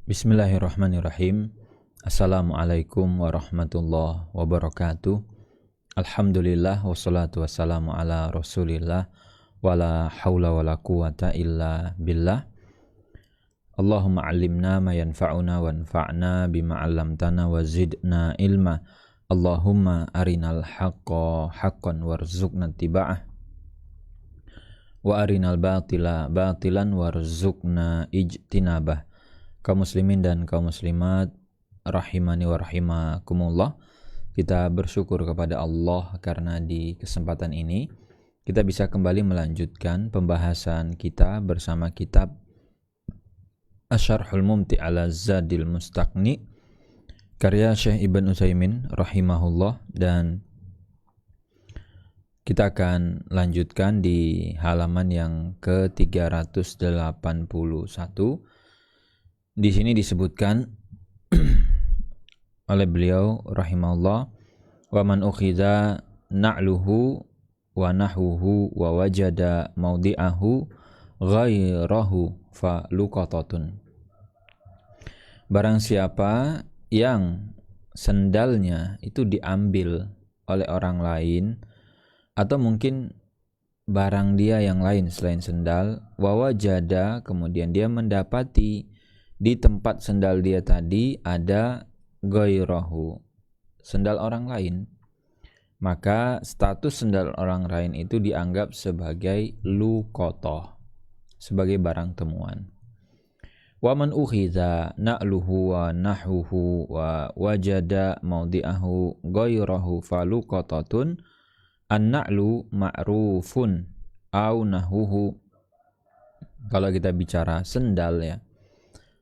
Bismillahirrahmanirrahim. Assalamualaikum warahmatullahi wabarakatuh. Alhamdulillah wassalatu wassalamu ala rasulillah wala hawla wala quwata illa billah. Allahumma allimna ma yanfa'una wanfa'na bima 'allamtana wa zidna ilma. Allahumma arinal haqqa haqqan warzuqna ittiba'ah wa arinal batila batilan warzuqna ijtinabah. Kaum muslimin dan kaum muslimat rahimani wa rahimakumullah, kita bersyukur kepada Allah karena di kesempatan ini kita bisa kembali melanjutkan pembahasan kita bersama kitab Asy-Syarhul Mumti' 'ala Zadil Mustaqni karya Syekh Ibn Utsaimin rahimahullah, dan kita akan lanjutkan di halaman yang ke-381. Di sini disebutkan oleh beliau rahimahullah, wa man ukhidha na'luhu wa nahuhu wa wajada maudi'ahu ghairahu fa luqatatun. Barang siapa yang sendalnya itu diambil oleh orang lain, atau mungkin barang dia yang lain selain sendal, wa wajada, kemudian dia mendapati di tempat sendal dia tadi ada ghairahu, sendal orang lain, maka status sendal orang lain itu dianggap sebagai luqatah, sebagai barang temuan. Wa man ukhidha na'luhu wa nahuhu wa wajada maudi'ahu ghairahu fa luqatatun. An-na'lu ma'rufun au nahuhu. Kalau kita bicara sendal ya,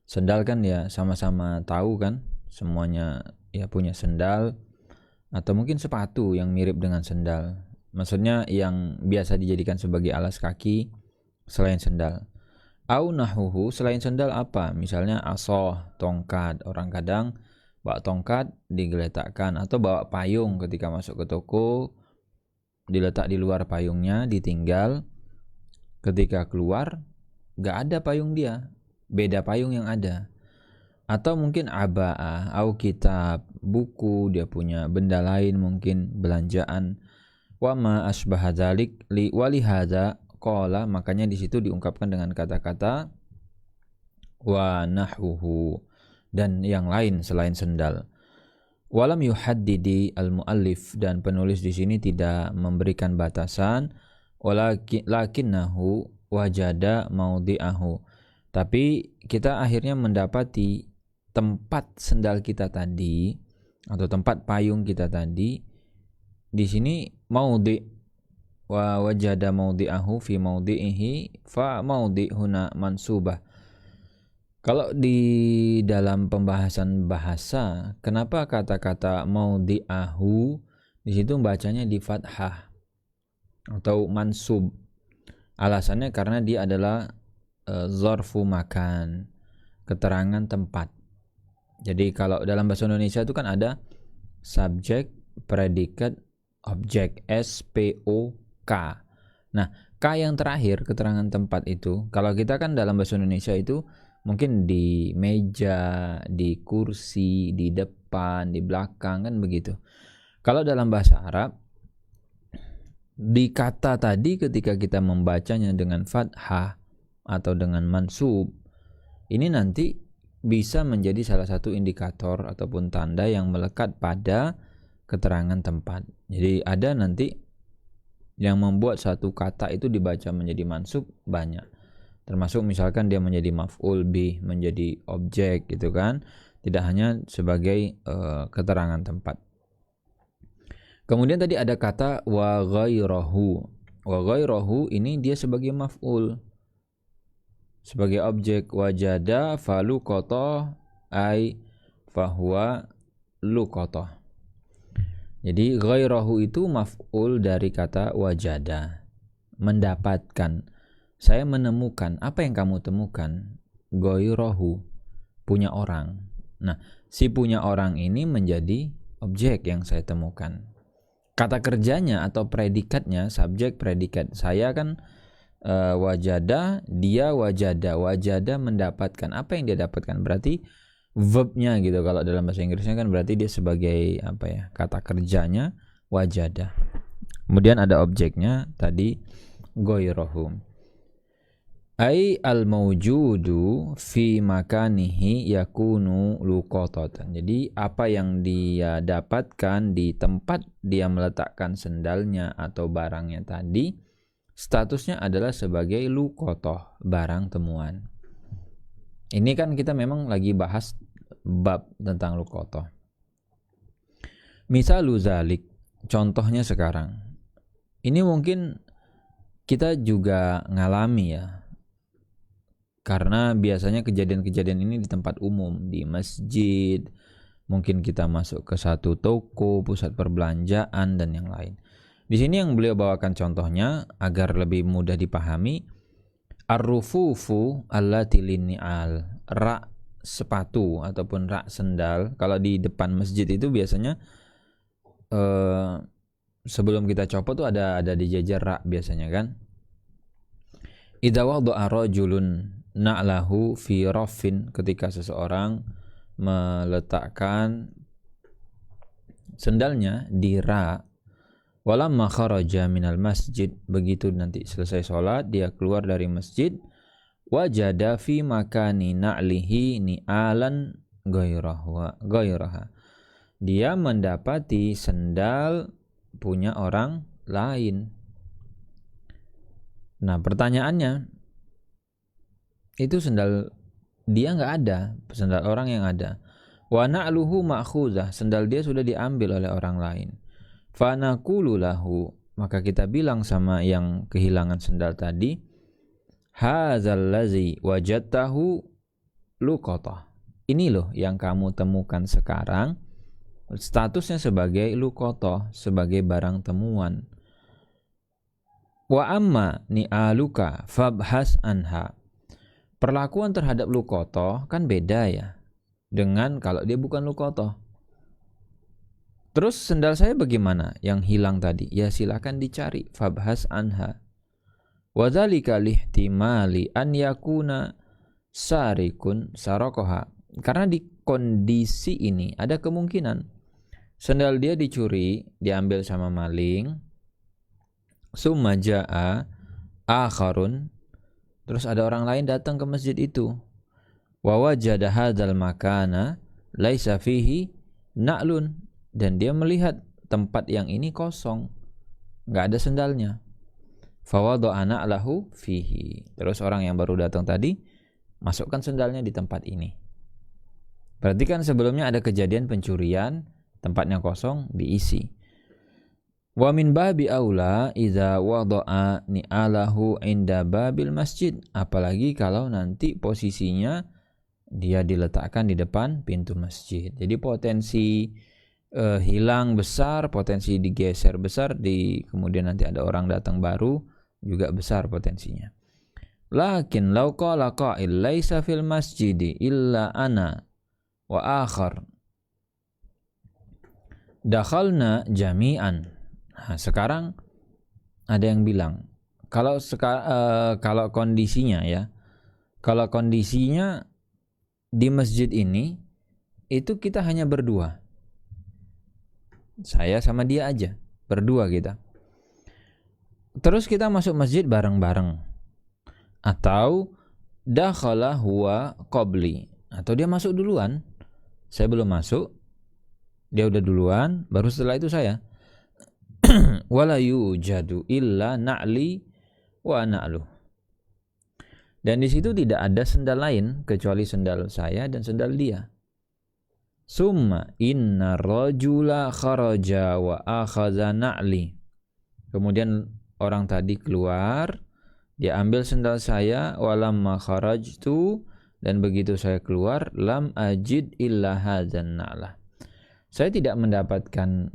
sendal kan ya sama-sama tahu kan, semuanya ya punya sendal atau mungkin sepatu yang mirip dengan sendal. Maksudnya yang biasa dijadikan sebagai alas kaki selain sendal. Au nahuhu, selain sendal apa? Misalnya asoh, tongkat. Orang kadang bawa tongkat digeletakkan, atau bawa payung ketika masuk ke toko, diletak di luar payungnya, ditinggal. Ketika keluar gak ada payung dia, beda payung yang ada. Atau mungkin aba'ah, au kitab, buku, dia punya benda lain, mungkin belanjaan. Wa ma asbaha dzalik li walihadza qala, makanya di situ diungkapkan dengan kata-kata wa nahuhu, dan yang lain selain sendal. Walam yuhaddidi al-muallif, dan penulis di sini tidak memberikan batasan, lakinnahu wajada maudi'ahu, tapi kita akhirnya mendapati tempat sendal kita tadi atau tempat payung kita tadi. Di sini maudi' wa wajada maudi'ahu fi maudi'ihi fa maudi' huna mansubah. Kalau di dalam pembahasan bahasa, kenapa kata-kata maudi'ahu di situ bacanya di fathah atau mansub? Alasannya karena dia adalah zarfu makan, keterangan tempat. Jadi kalau dalam bahasa Indonesia itu kan ada subjek, predikat, objek, SPOK. Nah, K yang terakhir, keterangan tempat itu, kalau kita kan dalam bahasa Indonesia itu mungkin di meja, di kursi, di depan, di belakang, kan begitu. Kalau dalam bahasa Arab, di kata tadi ketika kita membacanya dengan fathah atau dengan mansub, ini nanti bisa menjadi salah satu indikator ataupun tanda yang melekat pada keterangan tempat. Jadi ada nanti yang membuat satu kata itu dibaca menjadi mansub banyak. Termasuk misalkan dia menjadi maf'ul bih, menjadi objek gitu kan, tidak hanya sebagai keterangan tempat. Kemudian tadi ada kata wa ghairahu. Wa ghairahu ini dia sebagai maf'ul, sebagai objek. Wajada fa luqatah ay fahuwa luqatah. Jadi ghairahu itu maf'ul dari kata wajada, mendapatkan. Saya menemukan. Apa yang kamu temukan? Ghairahu, punya orang. Nah, si punya orang ini menjadi objek yang saya temukan. Kata kerjanya atau predikatnya, subjek predikat, saya kan wajada, dia wajada mendapatkan. Apa yang dia dapatkan? Berarti verbnya gitu. Kalau dalam bahasa Inggrisnya kan berarti dia sebagai apa ya, kata kerjanya wajada. Kemudian ada objeknya tadi goirohum. Ai al-mawjudu fi makanihi yakunu luqatatan. Jadi apa yang dia dapatkan di tempat dia meletakkan sendalnya atau barangnya tadi, statusnya adalah sebagai luqatah, barang temuan. Ini kan kita memang lagi bahas bab tentang luqatah. Misalu zalik, contohnya sekarang. Ini mungkin kita juga ngalami ya. Karena biasanya kejadian-kejadian ini di tempat umum, di masjid, mungkin kita masuk ke satu toko, pusat perbelanjaan, dan yang lain. Di sini yang beliau bawakan contohnya agar lebih mudah dipahami, ar-rufufu allati linni'al, rak sepatu ataupun rak sendal. Kalau di depan masjid itu biasanya sebelum kita copot tuh ada dijajar rak biasanya kan. Idza wada'a rajulun na'lahu fi raffin, ketika seseorang meletakkan sendalnya di rak, walamma kharaja minal masjid, begitu nanti selesai sholat dia keluar dari masjid, wajada fi makani na'lihi ni'alan ghairaha, dia mendapati sendal punya orang lain. Nah pertanyaannya, itu sendal dia nggak ada, sendal orang yang ada. Wa na'luhu ma'khuzah, sendal dia sudah diambil oleh orang lain. Fa naqulu lahu, maka kita bilang sama yang kehilangan sendal tadi, hadzal ladzi wajadtahu luqatah. Ini loh yang kamu temukan sekarang, statusnya sebagai luqatah, sebagai barang temuan. Wa amma ni'aluka fabhas anha. Perlakuan terhadap luqatah kan beda ya dengan kalau dia bukan luqatah. Terus sendal saya bagaimana yang hilang tadi? Ya silakan dicari, fabhas anha. Wa dzalika lihtimali an yakuna sarikun sarakoha. Karena di kondisi ini ada kemungkinan sendal dia dicuri, diambil sama maling. Summa jaa akharun, terus ada orang lain datang ke masjid itu. Wa wajada hadzal makana laisa fihi na'lun, dan dia melihat tempat yang ini kosong, enggak ada sendalnya. Fa wada'a na'lahu fihi. Terus orang yang baru datang tadi masukkan sendalnya di tempat ini. Berarti kan sebelumnya ada kejadian pencurian, tempatnya kosong, diisi. Wa min babi aula idza wada'a ni'alahu inda babil masjid, apalagi kalau nanti posisinya dia diletakkan di depan pintu masjid. Jadi potensi hilang besar, potensi digeser besar, kemudian nanti ada orang datang baru juga besar potensinya. Lakin law qala qa'il laisa fil masjidi illa ana wa akhar dakhalna jami'an. Nah, sekarang ada yang bilang kalau kondisinya ya, kalau kondisinya di masjid ini itu kita hanya berdua, saya sama dia aja, berdua kita. Terus kita masuk masjid bareng-bareng, atau dakhala huwa qabli, atau dia masuk duluan, saya belum masuk, dia udah duluan, baru setelah itu saya. Wala yujadu illa na'li wa na'lu, dan di situ tidak ada sendal lain kecuali sendal saya dan sendal dia. Summa inna rajula kharaja wa akhadha na'li, kemudian orang tadi keluar, dia ambil sendal saya, walamma kharajtu, dan begitu saya keluar, lam ajid illa hadzan na'lah, saya tidak mendapatkan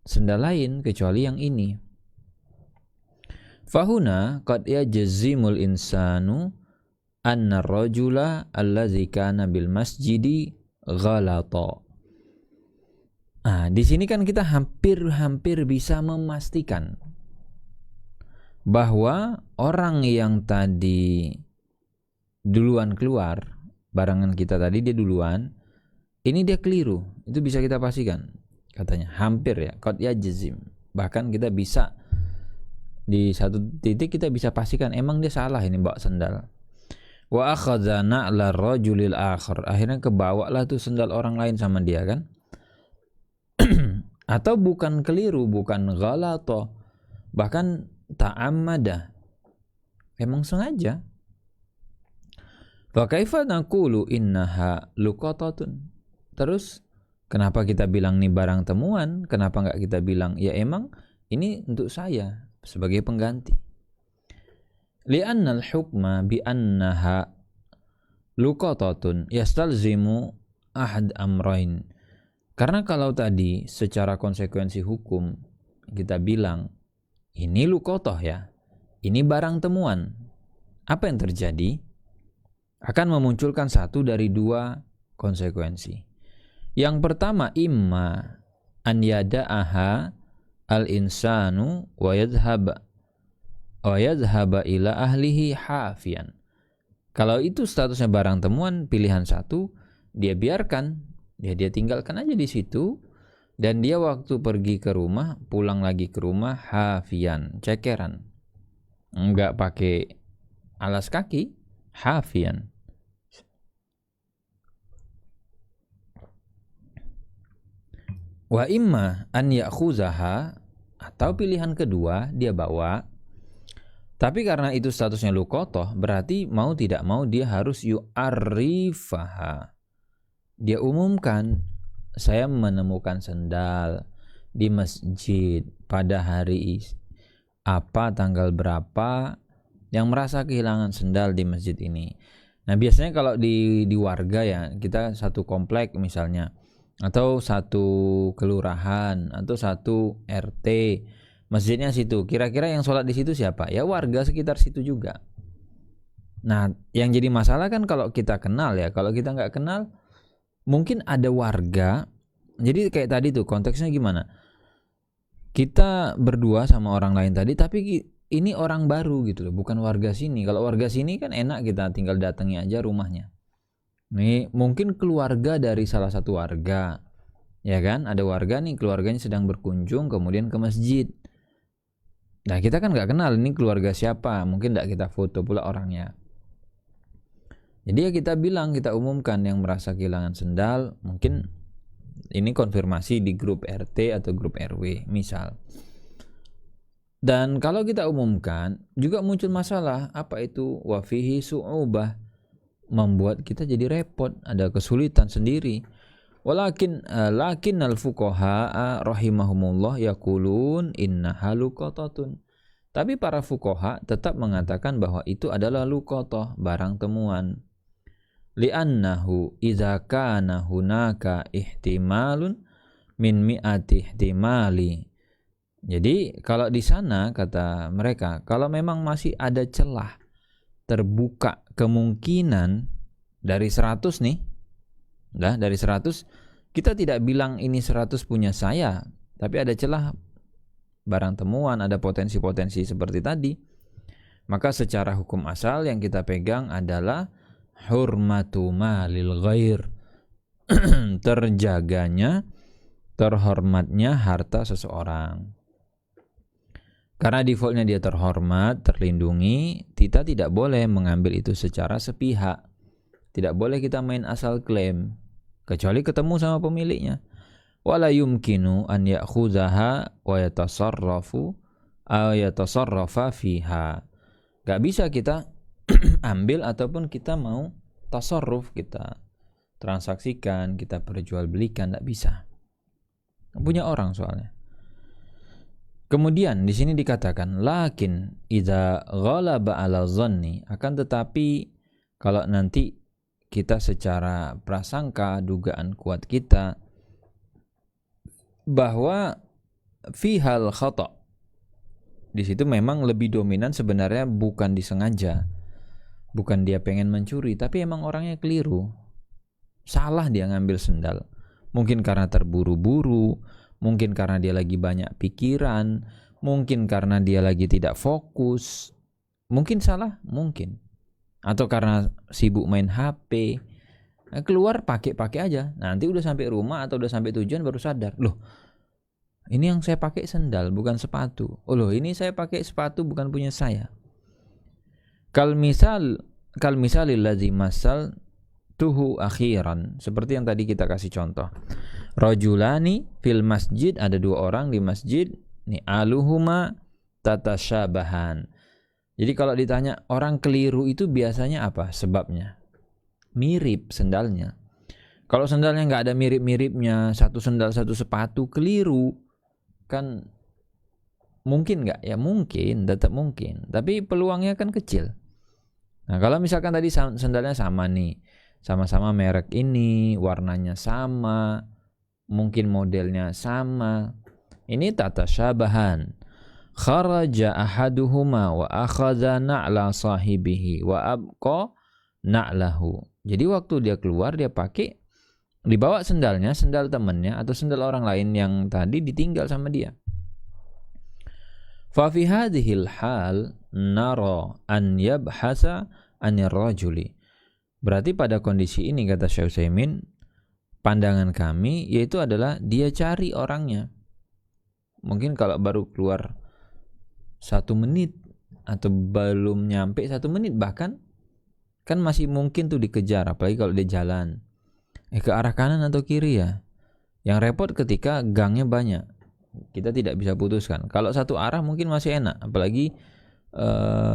sendal lain kecuali yang ini. Fahuna qad yajzimul insanu anna rajula allazi kana bil masjidi ghalata. Di sini kan kita hampir bisa memastikan bahwa orang yang tadi duluan keluar, barangan kita tadi dia duluan, ini dia keliru. Itu bisa kita pastikan. Katanya hampir ya, qad yajzim. Bahkan kita bisa di satu titik kita bisa pastikan emang dia salah ini bawa sendal. Wa akhadha na'la rajulil akhar. Akhirnya kebawalah tuh sendal orang lain sama dia kan. Atau bukan keliru, bukan ghalata, bahkan ta'ammada, emang sengaja. Fa kaifa naqulu innaha luqatatun. Terus kenapa kita bilang nih barang temuan? Kenapa enggak kita bilang ya emang ini untuk saya sebagai pengganti? Li'anna al-hukma bi annaha luqatatun yastalzimu ahad amrain. Karena kalau tadi secara konsekuensi hukum kita bilang ini luqatah ya, ini barang temuan, apa yang terjadi? Akan memunculkan satu dari dua konsekuensi. Yang pertama, imma an yada'aha al-insanu wa yadhhaba ila ahlihi hafian. Kalau itu statusnya barang temuan, pilihan satu, dia biarkan, dia tinggalkan aja di situ, dan dia waktu pergi ke rumah, pulang lagi ke rumah hafian, cekeran, enggak pakai alas kaki, hafian. Wa imma an ya'khuzaha, atau pilihan kedua dia bawa, tapi karena itu statusnya luqatah, berarti mau tidak mau dia harus yu'arrifaha. Dia umumkan, saya menemukan sendal di masjid pada hari apa, tanggal berapa, yang merasa kehilangan sendal di masjid ini. Nah biasanya kalau di warga ya, kita satu komplek misalnya, atau satu kelurahan, atau satu RT, masjidnya situ, kira-kira yang sholat di situ siapa? Ya warga sekitar situ juga. Nah yang jadi masalah kan kalau kita kenal ya, kalau kita nggak kenal, mungkin ada warga. Jadi kayak tadi tuh konteksnya gimana? Kita berdua sama orang lain tadi, tapi ini orang baru gitu loh, bukan warga sini. Kalau warga sini kan enak, kita tinggal datangi aja rumahnya. Nih mungkin keluarga dari salah satu warga, ya kan? Ada warga nih, keluarganya sedang berkunjung kemudian ke masjid. Nah kita kan nggak kenal ini keluarga siapa, mungkin nggak kita foto pula orangnya. Jadi ya kita bilang, kita umumkan yang merasa kehilangan sendal, mungkin ini konfirmasi di grup RT atau grup RW misal. Dan kalau kita umumkan juga muncul masalah, apa itu wafihi su'ubah, membuat kita jadi repot, ada kesulitan sendiri. Walakin al-fuqaha rahimahumullah yaqulun innaha luqatatun. Tapi para fuqaha tetap mengatakan bahwa itu adalah luqatah, barang temuan. Li'annahu idza kana hunaka ihtimalun min mi'ati ihtimali. Jadi kalau di sana kata mereka, kalau memang masih ada celah, terbuka kemungkinan dari 100 nih, nah dari 100 kita tidak bilang ini 100 punya saya, tapi ada celah barang temuan, ada potensi-potensi seperti tadi, maka secara hukum asal yang kita pegang adalah hurmatu malil ghair, terjaganya, terhormatnya harta seseorang. Karena defaultnya dia terhormat, terlindungi, kita tidak boleh mengambil itu secara sepihak. Tidak boleh kita main asal klaim, kecuali ketemu sama pemiliknya. Wala yumkinu an ya'khudzaha wa yatasarrafu aw yatasarrafa fiha. Gak bisa kita ambil ataupun kita mau tasarruf, kita transaksikan, kita perjualbelikan, tidak bisa. Punya orang soalnya. Kemudian di sini dikatakan lakin idza ghalaba ala dhanni, akan tetapi kalau nanti kita secara prasangka, dugaan kuat kita bahwa fihal khata', di situ memang lebih dominan sebenarnya bukan disengaja, bukan dia pengen mencuri, tapi emang orangnya keliru, salah dia ngambil sendal, mungkin karena terburu-buru, mungkin karena dia lagi banyak pikiran, mungkin karena dia lagi tidak fokus, mungkin salah, mungkin, atau karena sibuk main HP. Keluar pakai aja, nanti udah sampai rumah atau udah sampai tujuan baru sadar, loh ini yang saya pakai sendal bukan sepatu, oh loh ini saya pakai sepatu bukan punya saya. Kal misalil ladzi masal tuhu akhiran, seperti yang tadi kita kasih contoh. Rajulani fil masjid, ada dua orang di masjid, ni aluhuma tatasyabahan. Jadi kalau ditanya orang keliru itu biasanya apa sebabnya? Mirip sendalnya. Kalau sendalnya nggak ada mirip-miripnya, satu sendal satu sepatu, keliru kan mungkin nggak? Ya mungkin, tetap mungkin, tapi peluangnya kan kecil. Nah kalau misalkan tadi sendalnya sama nih, sama-sama merek ini, warnanya sama, mungkin modelnya sama, ini tatasyabahan. Kharaja ahaduhuma wa akhadha na'la sahibihi wa abqa na'lahu. Jadi waktu dia keluar dia pakai, dibawa sendalnya, sendal temannya atau sendal orang lain yang tadi ditinggal sama dia. Fa fi hadhil hal nara an yabhasa anir rajuli. Berarti pada kondisi ini, kata Syekh Utsaimin, pandangan kami yaitu adalah dia cari orangnya. Mungkin kalau baru keluar 1 menit atau belum nyampe 1 menit bahkan, kan masih mungkin tuh dikejar, apalagi kalau dia jalan ke arah kanan atau kiri ya. Yang repot ketika gangnya banyak, kita tidak bisa putuskan. Kalau satu arah mungkin masih enak, apalagi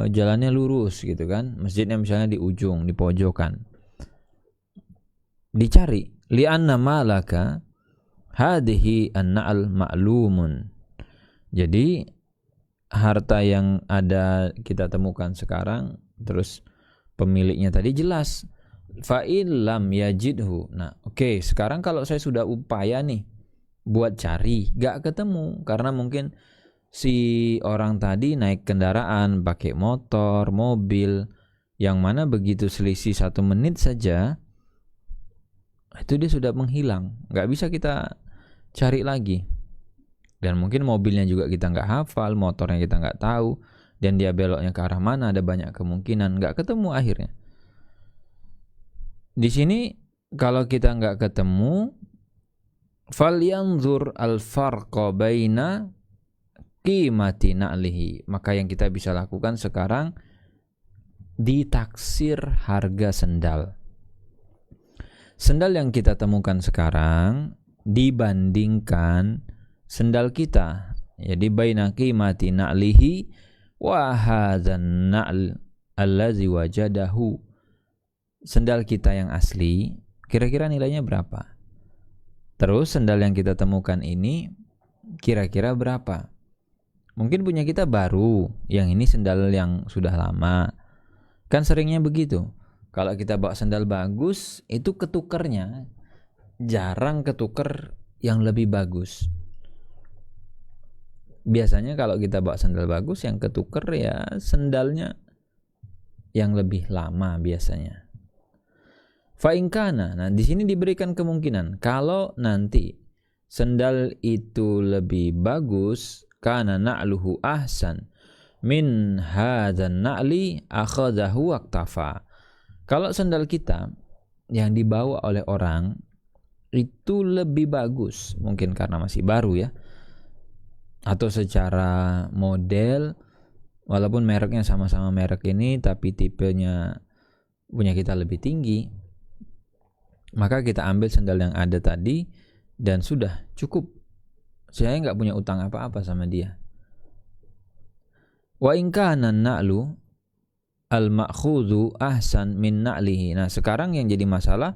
jalannya lurus gitu kan, masjidnya misalnya di ujung, di pojokan. Dicari, li'anna malaka hadhihi an-na'al ma'lumun. Jadi harta yang ada kita temukan sekarang, terus pemiliknya tadi jelas, fa'il lam yajidhu. Nah oke, sekarang kalau saya sudah upaya nih buat cari, gak ketemu, karena mungkin si orang tadi naik kendaraan, pakai motor, mobil, yang mana begitu selisih 1 menit saja itu dia sudah menghilang, gak bisa kita cari lagi. Dan mungkin mobilnya juga kita gak hafal, motornya kita gak tahu, dan dia beloknya ke arah mana, ada banyak kemungkinan gak ketemu akhirnya. Di sini kalau kita gak ketemu, falyanzur al-farqa baina qimati na'lihi, maka yang kita bisa lakukan sekarang ditaksir harga sendal. Sendal yang kita temukan sekarang dibandingkan sendal kita, jadi baina qimati na'lihi wa hadzan na'l allazi wajadahu. Sendal kita yang asli kira-kira nilainya berapa? Terus sendal yang kita temukan ini kira-kira berapa? Mungkin punya kita baru, yang ini sendal yang sudah lama. Kan seringnya begitu. Kalau kita bawa sendal bagus, itu ketukernya jarang ketuker yang lebih bagus. Biasanya kalau kita bawa sendal bagus, yang ketuker ya sendalnya yang lebih lama biasanya. Fa'inkana, nah di sini diberikan kemungkinan kalau nanti sendal itu lebih bagus, kana na'luhu ahsan min hadzan na'li akhadhahu waqtafa. Kalau sendal kita yang dibawa oleh orang itu lebih bagus, mungkin karena masih baru ya, atau secara model, walaupun mereknya sama-sama merek ini, tapi tipenya punya kita lebih tinggi, maka kita ambil sendal yang ada tadi dan sudah cukup. Saya nggak punya utang apa-apa sama dia. Wa in kana na'lu al-ma'khudhu ahsan min na'lihi. Nah, sekarang yang jadi masalah,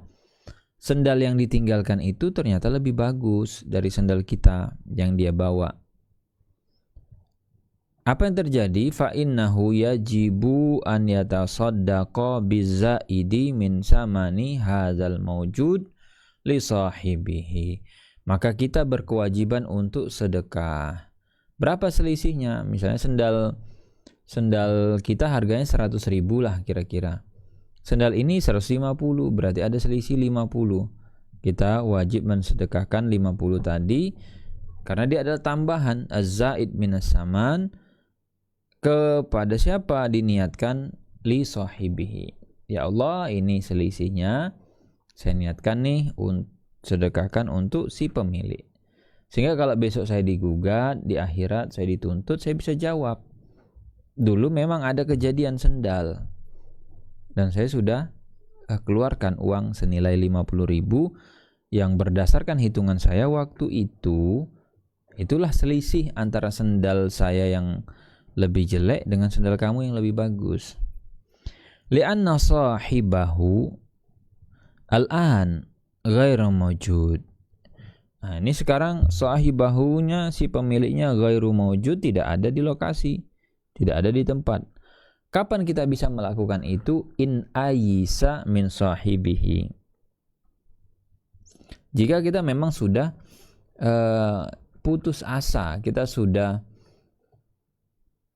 sendal yang ditinggalkan itu ternyata lebih bagus dari sendal kita yang dia bawa. Apa yang terjadi? Fa innahu yajibu an yatasaddaqa bizaidi min samani hadzal mawjud li sahibihi. Maka kita berkewajiban untuk sedekah. Berapa selisihnya? Misalnya sendal kita harganya 100.000 lah kira-kira. Sendal ini 150, berarti ada selisih 50. Kita wajib mensedekahkan 50 tadi karena dia adalah tambahan az-zaid minas saman. Kepada siapa diniatkan? Li sahibihi. Ya Allah, ini selisihnya saya niatkan nih sedekahkan untuk si pemilik. Sehingga kalau besok saya digugat di akhirat, saya dituntut, saya bisa jawab. Dulu memang ada kejadian sendal dan saya sudah keluarkan uang senilai 50.000 yang berdasarkan hitungan saya waktu itu, itulah selisih antara sendal saya yang lebih jelek dengan sendal kamu yang lebih bagus. Li'anna sahibahu al-an ghairu mawjud. Nah, ini sekarang sahibahunya, si pemiliknya ghairu mawjud, tidak ada di lokasi, tidak ada di tempat. Kapan kita bisa melakukan itu? In ayisa min sahibihi. Jika kita memang sudah putus asa, kita sudah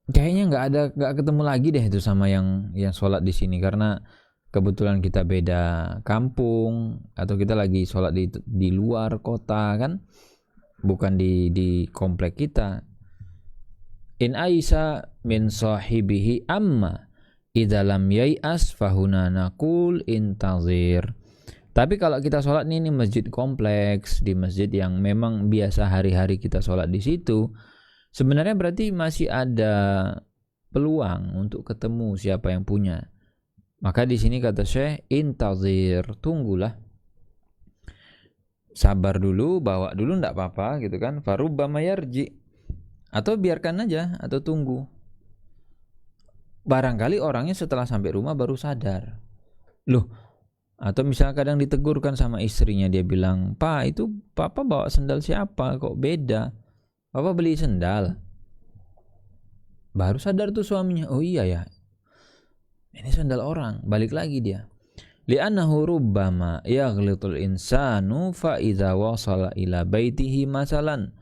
kayaknya nggak ketemu lagi deh itu sama yang sholat di sini, karena kebetulan kita beda kampung atau kita lagi sholat di luar kota kan, bukan di komplek kita. In aisa min sahibihi amma idza lam yai'as fahuna naqul intazir. Tapi kalau kita sholat ini masjid kompleks, di masjid yang memang biasa hari-hari kita sholat di situ, sebenarnya berarti masih ada peluang untuk ketemu siapa yang punya. Maka di sini kata Syekh, intazir, tunggulah. Sabar dulu, bawa dulu enggak apa-apa gitu kan. Farubbama yarji. Atau biarkan aja, atau tunggu. Barangkali orangnya setelah sampai rumah baru sadar. Loh, atau misalnya kadang ditegurkan sama istrinya, dia bilang, "Pak, itu Papa bawa sendal siapa? Kok beda? Papa beli sendal." Baru sadar tuh suaminya, oh iya ya, ini sendal orang. Balik lagi dia. Li'annahu rubbama yaghlitul insanu fa idza wasala ila baitihi masalan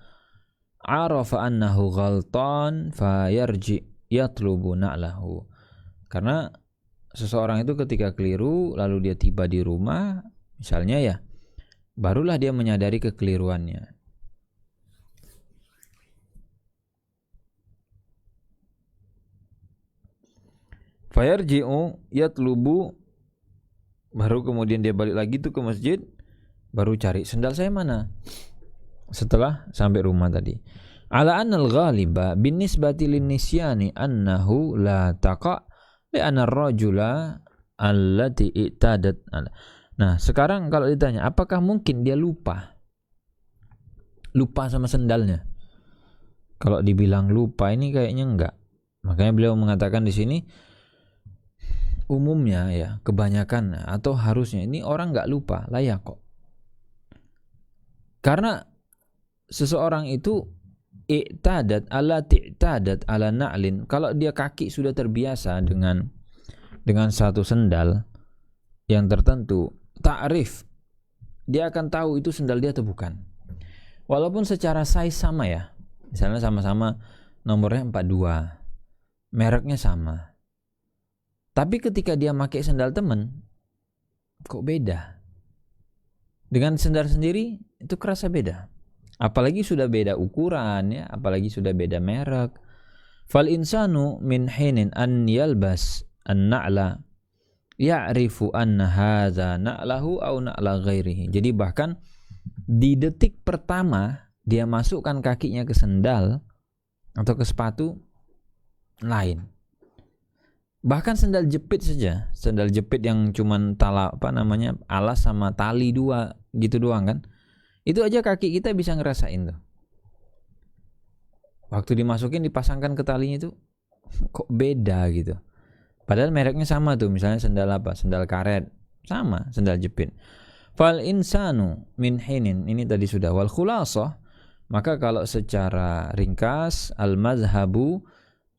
arafa annahu ghaltan fa yarji yatlubu na'lahu. Karena seseorang itu ketika keliru lalu dia tiba di rumah misalnya ya, barulah dia menyadari kekeliruannya. Fayarji'u yatlubu, baru kemudian dia balik lagi tuh ke masjid, baru cari sendal saya mana setelah sampai rumah tadi. Ala annal ghaliba binisbati linnisyani annahu la taqa li'anna ar-rajula allati i'tadat. Nah, sekarang kalau ditanya apakah mungkin dia lupa sama sendalnya? Kalau dibilang lupa ini kayaknya enggak. Makanya beliau mengatakan di sini umumnya ya, kebanyakan atau harusnya ini orang enggak lupa, layak kok. Karena seseorang itu i'tadat ala na'lin, kalau dia kaki sudah terbiasa dengan satu sendal yang tertentu, ta'rif, dia akan tahu itu sendal dia atau bukan. Walaupun secara size sama ya, misalnya sama-sama nomornya 42, mereknya sama, tapi ketika dia pakai sendal temen, kok beda. Dengan sendal sendiri itu kerasa beda. Apalagi sudah beda ukuran ya, apalagi sudah beda merek. Fal insanu min hinin an yalbas an-na'la ya'rifu anna hadza na'lahu aw na'la ghairihi. Jadi bahkan di detik pertama dia masukkan kakinya ke sendal atau ke sepatu lain. Bahkan sendal jepit saja, sendal jepit yang cuman alas sama tali dua gitu doang kan. Itu aja kaki kita bisa ngerasain tuh. Waktu dimasukin, dipasangkan ke talinya itu kok beda gitu. Padahal mereknya sama tuh, misalnya sendal apa? Sendal karet, sama sendal jepit. Fal insanu min hinin, ini tadi sudah. Wal khulasah, maka kalau secara ringkas, al mazhabu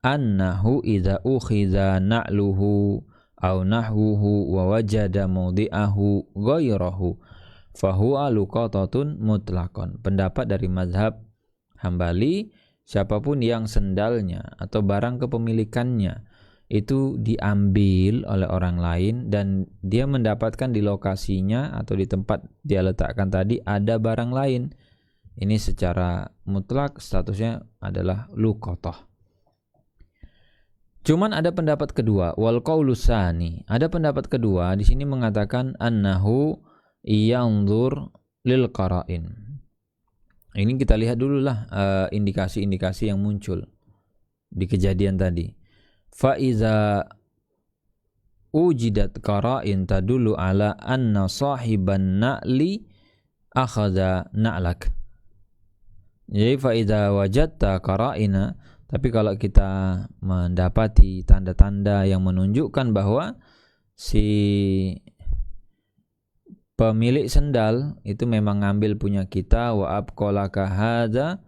annahu idza ukhidha na'luhu aw nahwuhu wa wajada mawdi'ahu ghairahu fahuwa luqatatun mutlaqan. Pendapat dari mazhab Hambali, siapapun yang sendalnya atau barang kepemilikannya itu diambil oleh orang lain dan dia mendapatkan di lokasinya atau di tempat dia letakkan tadi ada barang lain, Ini secara mutlak statusnya adalah luqatah. Cuman ada pendapat kedua, wal qaulu tsani. Ada pendapat kedua di sini mengatakan annahu yanzur lil qara'in. Ini kita lihat dulu lah indikasi-indikasi yang muncul di kejadian tadi. Fa iza ujidat qara'in tadullu ala anna sahiban na'li akhadha na'lak. Jadi fa iza wajadta qara'ina, tapi kalau kita mendapati tanda-tanda yang menunjukkan bahwa si pemilik sendal itu memang ngambil punya kita, wa abqalaka hadza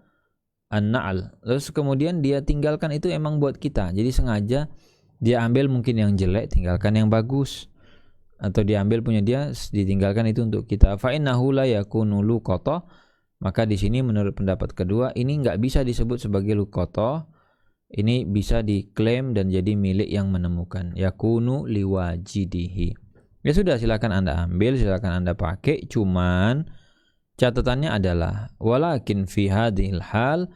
an-na'al, terus kemudian dia tinggalkan itu emang buat kita, jadi sengaja dia ambil mungkin yang jelek, tinggalkan yang bagus, atau dia ambil punya dia, ditinggalkan itu untuk kita. Fa innahu la yakunu luqatah, maka di sini menurut pendapat kedua ini enggak bisa disebut sebagai luqatah. Ini bisa diklaim dan jadi milik yang menemukan. Yakunu liwajidihi. Ya sudah, silakan Anda ambil, silakan Anda pakai, cuman catatannya adalah walakin fi hadhil hal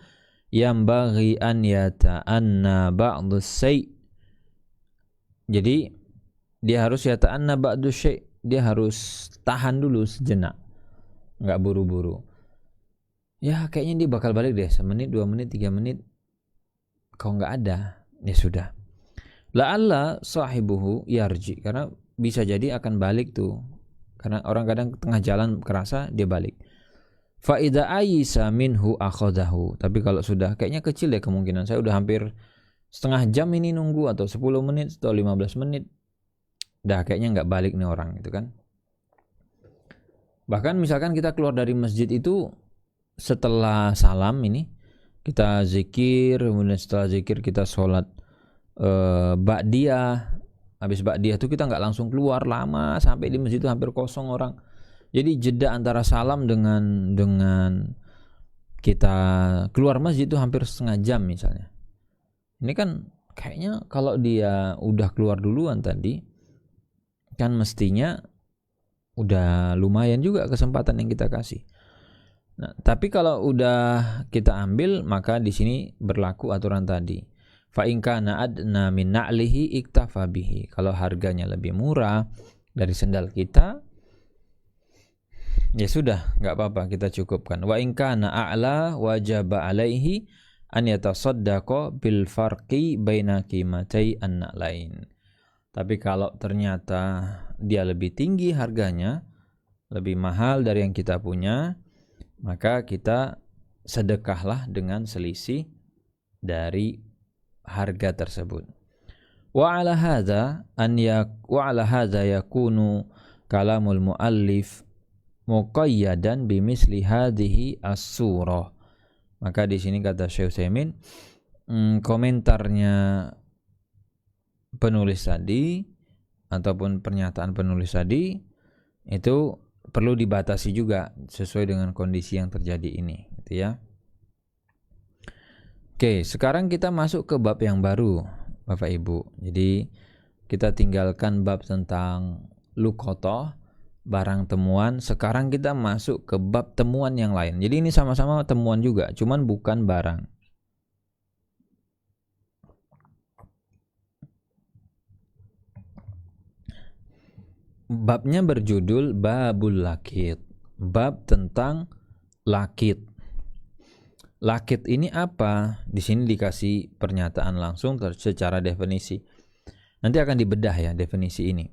yambaghi an yata'anna ba'dhu syai'. Jadi dia harus yata'anna ba'dhu syai', dia harus tahan dulu sejenak, enggak buru-buru. Ya kayaknya dia bakal balik deh, 1 menit, 2 menit, 3 menit. Kalau nggak ada, ya sudah. La'alla sahibuhu yarji, karena bisa jadi akan balik tuh. Karena orang kadang tengah jalan kerasa dia balik. Fa idza ayisa minhu akhadahu. Tapi kalau sudah kayaknya kecil ya kemungkinan, saya udah hampir setengah jam ini nunggu, atau 10 menit atau 15 menit. Dah kayaknya nggak balik nih orang gitu kan. Bahkan misalkan kita keluar dari masjid itu setelah salam ini, kita zikir, kemudian setelah zikir kita sholat ba'diyah. Habis ba'diyah itu kita nggak langsung keluar, lama sampai di masjid itu hampir kosong orang. Jadi jeda antara salam dengan kita keluar masjid itu hampir setengah jam misalnya. Ini kan kayaknya kalau dia udah keluar duluan tadi, kan mestinya udah lumayan juga kesempatan yang kita kasih. Nah, tapi kalau udah kita ambil, maka di sini berlaku aturan tadi. Fa in kana adna min na'lihi iktafa bihi. Kalau harganya lebih murah dari sendal kita, ya sudah, enggak apa-apa, kita cukupkan. Wa in kana a'la wajaba alaihi an yatasaddaqa bil farqi baina qimatai an-na'lain. Tapi kalau ternyata dia lebih tinggi harganya, lebih mahal dari yang kita punya, maka kita sedekahlah dengan selisih dari harga tersebut. Wa ala hadza yakunu kalamul muallif muqayyadan bimisli hadhihi as-surah. Maka di sini kata Syekh Utsaimin, komentarnya penulis tadi ataupun pernyataan penulis tadi itu perlu dibatasi juga sesuai dengan kondisi yang terjadi ini, gitu ya. Oke, sekarang kita masuk ke bab yang baru, Bapak Ibu. Jadi kita tinggalkan bab tentang luqatah, barang temuan. Sekarang kita masuk ke bab temuan yang lain. Jadi ini sama-sama temuan juga, cuman bukan barang. Babnya berjudul Babul Lakit. Bab tentang lakit. Lakit ini apa? Di sini dikasih pernyataan langsung secara definisi. Nanti akan dibedah ya definisi ini.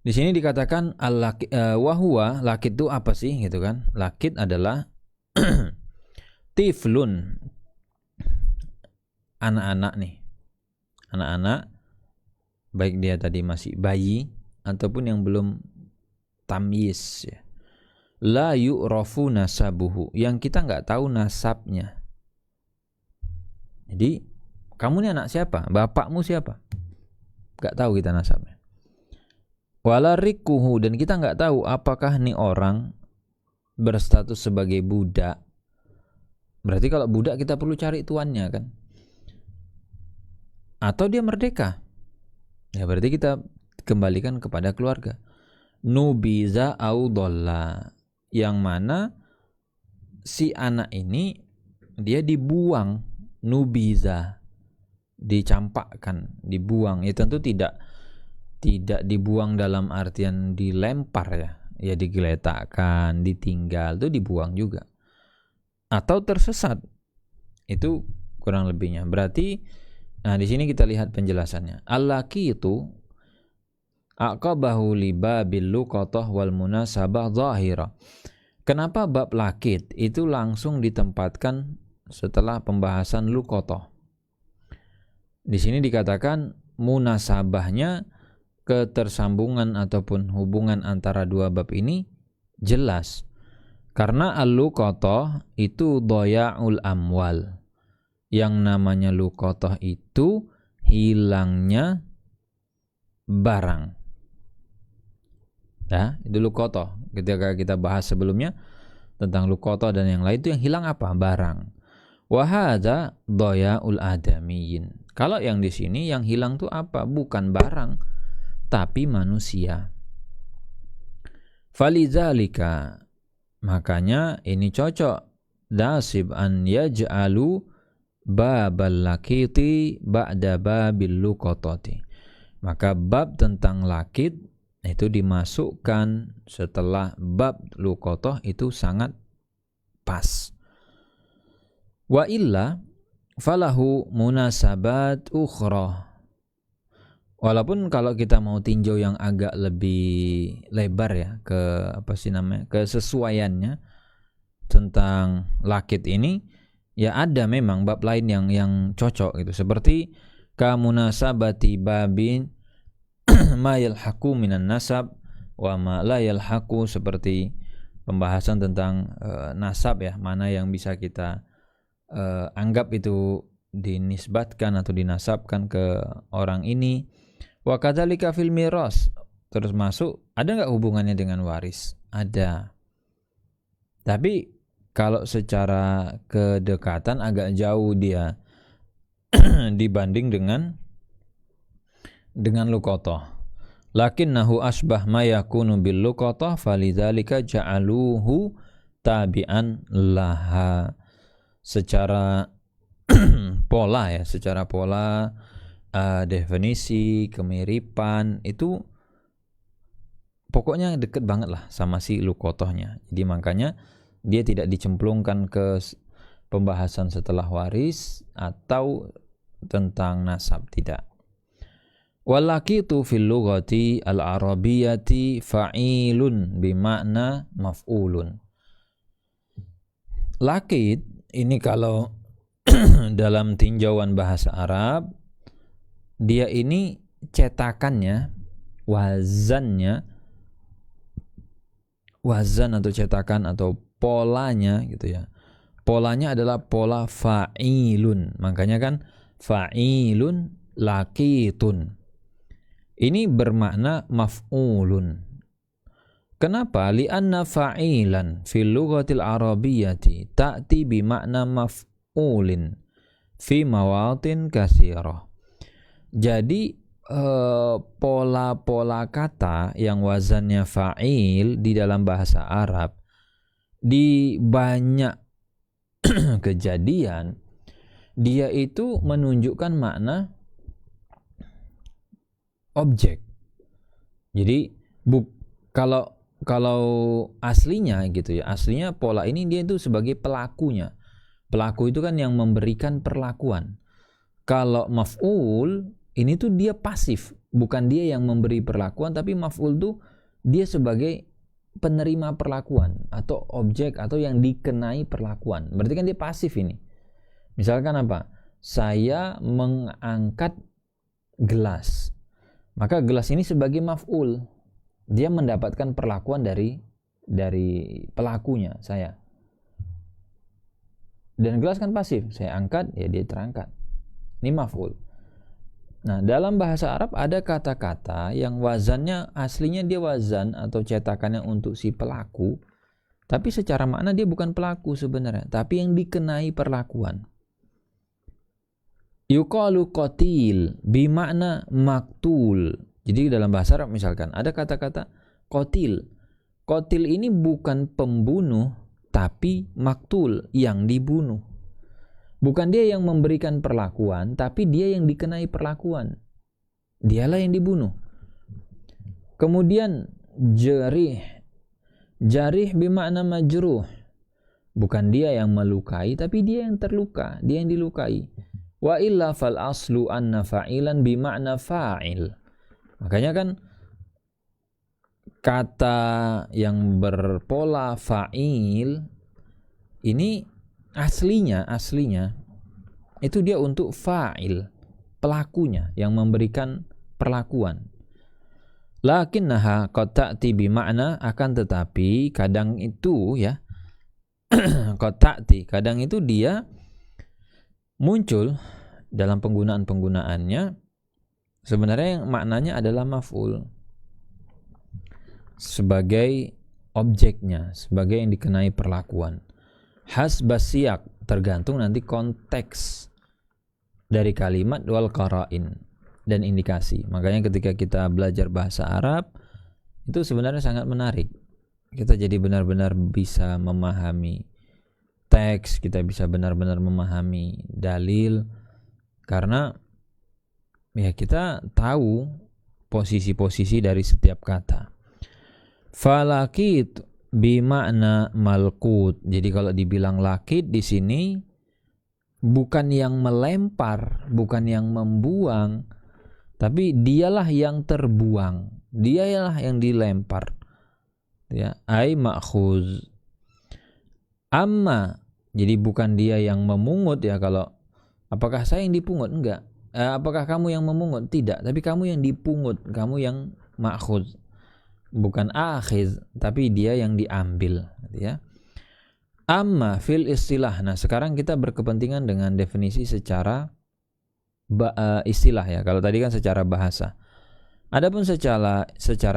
Di sini dikatakan wahwa, lakit itu apa sih gitu kan? Lakit adalah tiflun, anak-anak nih. Anak-anak, baik dia tadi masih bayi ataupun yang belum tamyiz ya. La yu'rafu nasabuhu, yang kita nggak tahu nasabnya. Jadi kamu ini anak siapa? Bapakmu siapa? Nggak tahu kita nasabnya. Wala rikuhu, dan kita nggak tahu apakah nih orang berstatus sebagai budak. Berarti kalau budak kita perlu cari tuannya kan? Atau dia merdeka? Ya berarti kita kembalikan kepada keluarga. Nubiza au dhalla, yang mana si anak ini dia dibuang, nubiza, dicampakkan, dibuang. Ya tentu tidak dibuang dalam artian dilempar ya. Ya digeletakkan, ditinggal, itu dibuang juga. Atau tersesat. Itu kurang lebihnya. Berarti nah di sini kita lihat penjelasannya. Al-laki itu aqabahu li babil luqatah wal munasabah zahira. Kenapa bab lakit itu langsung ditempatkan setelah pembahasan luqatah? Di sini dikatakan munasabahnya, ketersambungan ataupun hubungan antara dua bab ini jelas. Karena al-luqatah itu dhaya'ul amwal. Yang namanya luqatah itu hilangnya barang. Ya, itu luqatah. Ketika kita bahas sebelumnya tentang luqatah dan yang lain, itu yang hilang apa? Barang. Wa hadza dhaya'ul adamiyyin. Kalau yang di sini yang hilang tuh apa? Bukan barang, tapi manusia. Falidzalika, makanya ini cocok, dasib an yaj'alu babal lakiti ba'da babil luqatati. Maka bab tentang lakit itu dimasukkan setelah bab luqatah, itu sangat pas. Wa illa falahu munasabat ukhra. Walaupun kalau kita mau tinjau yang agak lebih lebar ya, ke kesesuaiannya tentang lakit ini, ya ada memang bab lain yang cocok gitu. Seperti kamunasabati babin ma yalhaqu minan nasab wa ma la yalhaqu, seperti pembahasan tentang nasab ya, mana yang bisa kita anggap itu dinisbatkan atau dinasabkan ke orang ini. Wa kadzalika fil miras, terus masuk, ada enggak hubungannya dengan waris? Ada. Tapi kalau secara kedekatan agak jauh dia dibanding dengan luqatah. Lakinnahu asbah ma yakunu bil luqatah falidzalika ja'aluhu tabi'an laha. Secara pola ya, secara pola definisi kemiripan itu pokoknya deket banget lah sama si luqatahnya. Jadi makanya dia tidak dicemplungkan ke pembahasan setelah waris atau tentang nasab, tidak. Walakitu fil lughati al-arabiyyati fa'ilun bimakna maf'ulun. Lakit ini kalau dalam tinjauan bahasa Arab, dia ini cetakannya, wazan atau cetakan atau polanya gitu ya. Polanya adalah pola fa'ilun. Makanya kan fa'ilun lakitun. Ini bermakna maf'ulun. Kenapa? Li'anna fa'ilan fil lughatil arabiyyati ta'ti bi makna maf'ulin fi mawatin katsirah. Jadi pola-pola kata yang wazannya fa'il di dalam bahasa Arab di banyak kejadian dia itu menunjukkan makna objek. Jadi kalau aslinya gitu ya, aslinya pola ini dia itu sebagai pelakunya. Pelaku itu kan yang memberikan perlakuan. Kalau maf'ul ini tuh dia pasif, bukan dia yang memberi perlakuan, tapi maf'ul tuh dia sebagai penerima perlakuan atau objek atau yang dikenai perlakuan. Berarti kan dia pasif ini. Misalkan apa? Saya mengangkat gelas. Maka gelas ini sebagai maf'ul. Dia mendapatkan perlakuan dari pelakunya, saya. Dan gelas kan pasif, saya angkat ya dia terangkat. Ini maf'ul. Nah, dalam bahasa Arab ada kata-kata yang wazannya aslinya dia wazan atau cetakannya untuk si pelaku, tapi secara makna dia bukan pelaku sebenarnya, tapi yang dikenai perlakuan. Yuqalu qatil bimakna maktul. Jadi dalam bahasa Arab misalkan ada kata-kata qatil. Qatil ini bukan pembunuh, tapi maktul, yang dibunuh. Bukan dia yang memberikan perlakuan, tapi dia yang dikenai perlakuan. Dialah yang dibunuh. Kemudian jarih. Jarih bermakna majruh. Bukan dia yang melukai, tapi dia yang terluka, dia yang dilukai. Wa illa fal aslu anna fa'ilan bimakna fa'il. Makanya kan kata yang berpola fa'il ini aslinya itu dia untuk fa'il, pelakunya yang memberikan perlakuan. Lakinnaha qad ta'ti bi makna, akan tetapi kadang itu ya qad ta'ti, kadang itu dia muncul dalam penggunaan-penggunaannya sebenarnya yang maknanya adalah maf'ul sebagai objeknya, sebagai yang dikenai perlakuan. Hasbas siyak, tergantung nanti konteks dari kalimat wal qara'in dan indikasi. Makanya ketika kita belajar bahasa Arab itu sebenarnya sangat menarik. Kita jadi benar-benar bisa memahami teks, kita bisa benar-benar memahami dalil, karena ya kita tahu posisi-posisi dari setiap kata. Falakit bimakna malkut. Jadi kalau dibilang lakit di sini bukan yang melempar, bukan yang membuang, tapi dialah yang terbuang, dialah yang dilempar. Ya, ai ma'khuz. Amma, jadi bukan dia yang memungut ya. Kalau apakah saya yang dipungut? Enggak. Apakah kamu yang memungut? Tidak, tapi kamu yang dipungut, kamu yang ma'khuz. Bukan akhiz, tapi dia yang diambil, ya. Amma fil istilah. Nah, sekarang kita berkepentingan dengan definisi secara istilah ya. Kalau tadi kan secara bahasa. Adapun secara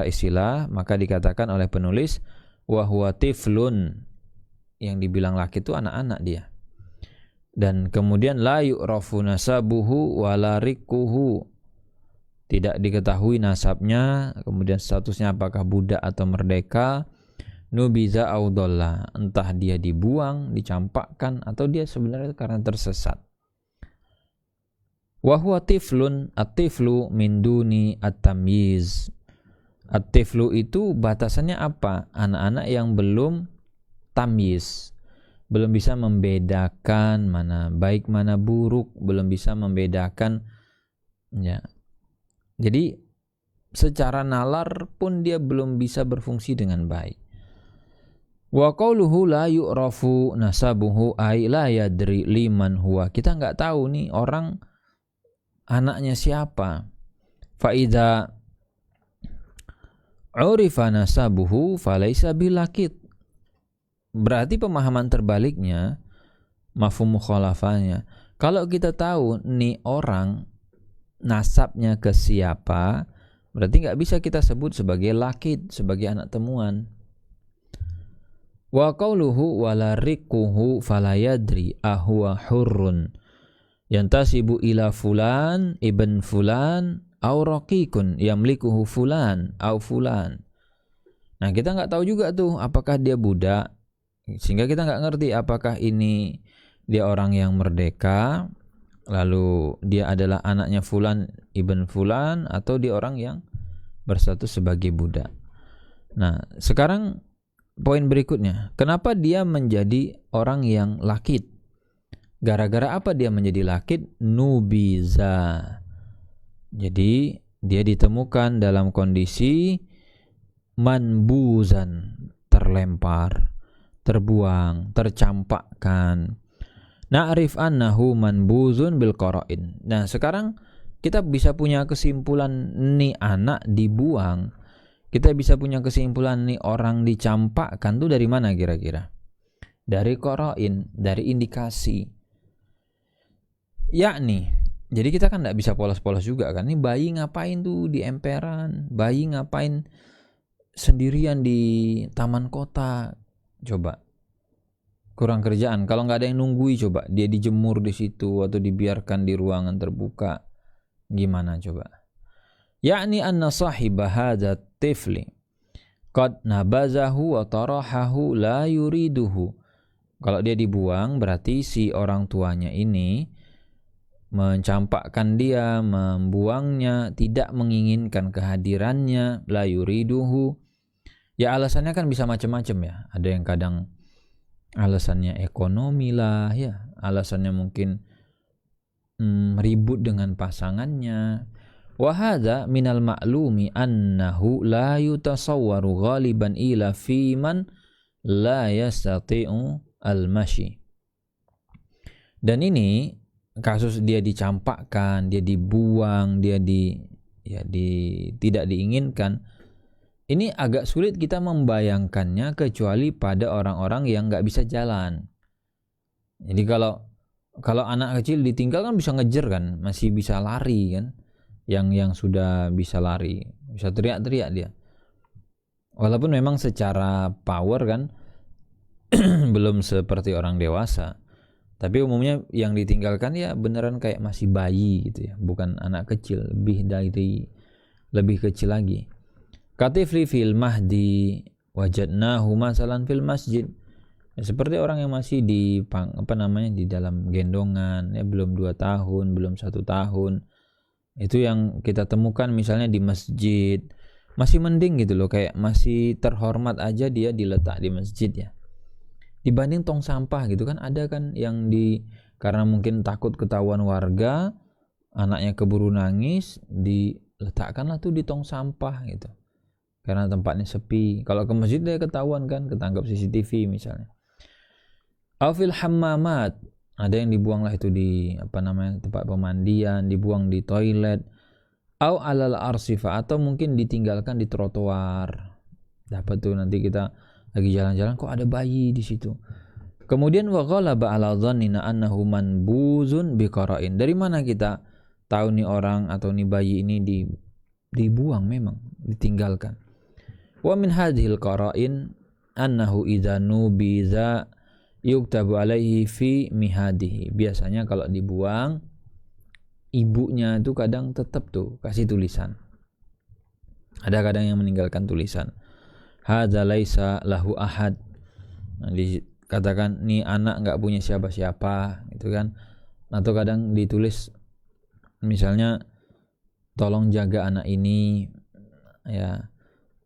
istilah, maka dikatakan oleh penulis wa huwa tiflun. Yang dibilang laki itu anak-anak dia. Dan kemudian la yu'rafu nasabuhu wa la riquhu. Tidak diketahui nasabnya, kemudian statusnya apakah budak atau merdeka. Nubiza audalla, entah dia dibuang, dicampakkan, atau dia sebenarnya karena tersesat. Wa huwa tiflun, at-tiflu min duni at-tamyiz. At-tiflu itu batasannya apa? Anak-anak yang belum tamyiz, belum bisa membedakan mana baik mana buruk, belum bisa membedakan ya. Jadi secara nalar pun dia belum bisa berfungsi dengan baik. Wa qauluhu la yu'rafu nasabuhu ay la yadri liman huwa. Kita enggak tahu nih orang anaknya siapa. Fa idza urifa nasabuhu falaysa bilakit. Berarti pemahaman terbaliknya, mafhum mukhalafahnya. Kalau kita tahu nih orang nasabnya ke siapa, berarti nggak bisa kita sebut sebagai lakit, sebagai anak temuan. Wa qauluhu wala riquhu falayadri ahwa hurrun yantasibu ila fulan ibn fulan au raqiqun yamlikuhu fulan au fulan. Nah, kita nggak tahu juga tuh apakah dia budak, sehingga kita nggak ngerti apakah ini dia orang yang merdeka, lalu dia adalah anaknya fulan ibn fulan, atau dia orang yang berstatus sebagai budak. Nah, sekarang poin berikutnya, kenapa dia menjadi orang yang lakit? Gara-gara apa dia menjadi lakit? Nubiza. Jadi dia ditemukan dalam kondisi manbuzan, terlempar, terbuang, tercampakkan. Na'rif annahu manbuzun bil qara'in. Nah, sekarang kita bisa punya kesimpulan nih anak dibuang. Kita bisa punya kesimpulan nih orang dicampakkan tuh dari mana kira-kira? Dari qara'in, dari indikasi. Yakni, jadi kita kan enggak bisa polos-polos juga kan. Ini bayi ngapain tuh di emperan? Bayi ngapain sendirian di taman kota? Coba. Kurang kerjaan. Kalau nggak ada yang nunggui, coba dia dijemur di situ atau dibiarkan di ruangan terbuka, gimana coba? Yakni anna sahiba hadza tifli qad nabazahu wa tarahahu la yuriduhu Kalau dia dibuang berarti si orang tuanya ini mencampakkan dia, membuangnya, tidak menginginkan kehadirannya, la yuriduhu. Ya alasannya kan bisa macam-macam ya. Ada yang kadang alasannya ekonomi lah ya, alasannya mungkin ribut dengan pasangannya. Wa hadza minal ma'lumi annahu la yutasawwaru ghaliban ila fi man la yastati'u al-mashi. Dan ini kasus dia dicampakkan, dia dibuang, dia tidak diinginkan. Ini agak sulit kita membayangkannya kecuali pada orang-orang yang nggak bisa jalan. Jadi kalau anak kecil ditinggal kan bisa ngejar kan, masih bisa lari kan. Yang sudah bisa lari, bisa teriak-teriak dia. Walaupun memang secara power kan belum seperti orang dewasa. Tapi umumnya yang ditinggalkan ya beneran kayak masih bayi gitu ya, bukan anak kecil, lebih kecil lagi. Katifli fil mahdi wajadnahu masalan fil masjid. Ya, seperti orang yang masih di dalam gendongan ya, belum 2 tahun, belum 1 tahun. Itu yang kita temukan misalnya di masjid. Masih mending gitu loh, kayak masih terhormat aja dia diletak di masjid ya. Dibanding tong sampah gitu kan, ada kan yang karena mungkin takut ketahuan warga, anaknya keburu nangis, diletakkanlah tuh di tong sampah gitu. Karena tempatnya sepi. Kalau ke masjid dia ketahuan kan, ketangkap CCTV misalnya. Aufil hammamat, ada yang dibuang lah itu di tempat pemandian, dibuang di toilet. Au alal arsifa, atau mungkin ditinggalkan di trotoar. Dapat tuh nanti kita lagi jalan-jalan kok ada bayi di situ. Kemudian wa ghalaba ala dhannina annahu manbuzun biqara'in. Dari mana kita tahu nih orang atau nih bayi ini dibuang, memang ditinggalkan. Wa min hadhil qara'in annahu idza nubiza yuktabu alaihi fi mihadihi. Biasanya kalau dibuang, ibunya itu kadang tetap tuh kasih tulisan. Ada kadang yang meninggalkan tulisan. Hadza laisa lahu ahad. Nah, dikatakan nih anak enggak punya siapa-siapa gitu kan. Atau kadang ditulis misalnya tolong jaga anak ini ya.